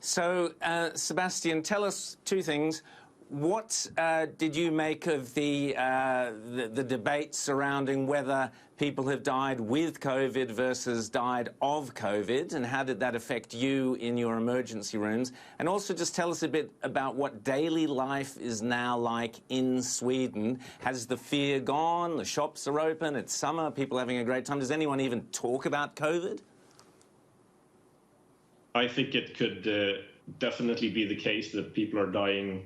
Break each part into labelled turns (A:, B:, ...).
A: So, Sebastian, tell us two things. What did you make of the debate surrounding whether people have died with COVID versus died of COVID, and how did that affect you in your emergency rooms? And also just tell us a bit about what daily life is now like in Sweden. Has the fear gone? The shops are open, it's summer, people are having a great time. Does anyone even talk about COVID?
B: I think it could definitely be the case that people are dying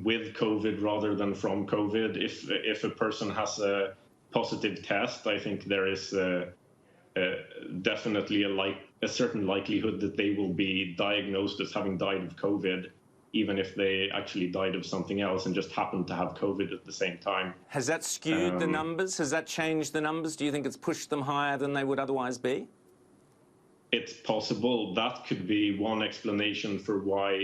B: with COVID rather than from COVID. If a person has a positive test, I think there is definitely a certain likelihood that they will be diagnosed as having died of COVID, even if they actually died of something else and just happened to have COVID at the same time.
A: Has that skewed the numbers? Has that changed the numbers? Do you think it's pushed them higher than they would otherwise be?
B: It's possible. That could be one explanation for why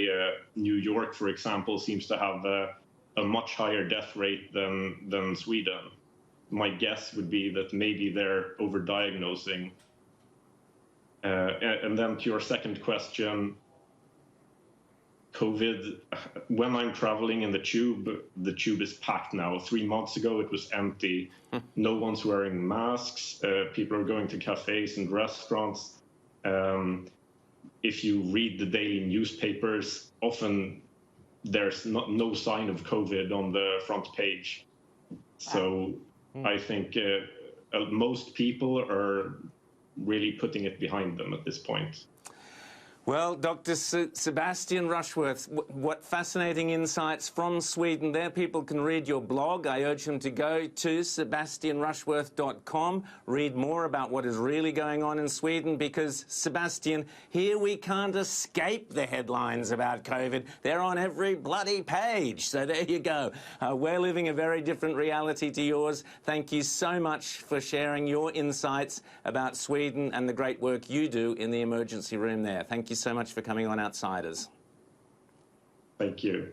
B: New York, for example, seems to have a much higher death rate than Sweden. My guess would be that maybe they're over-diagnosing. And then to your second question, COVID, when I'm traveling in the tube is packed now. 3 months ago, it was empty. No one's wearing masks. People are going to cafes and restaurants. If you read the daily newspapers, often there's no sign of COVID on the front page. So I think most people are really putting it behind them at this point.
A: Well, Dr. Sebastian Rushworth, what fascinating insights from Sweden there. People can read your blog. I urge them to go to sebastianrushworth.com, read more about what is really going on in Sweden, because, Sebastian, here we can't escape the headlines about COVID. They're on every bloody page. So there you go. We're living a very different reality to yours. Thank you so much for sharing your insights about Sweden and the great work you do in the emergency room there. Thank you so much for coming on Outsiders.
B: Thank you.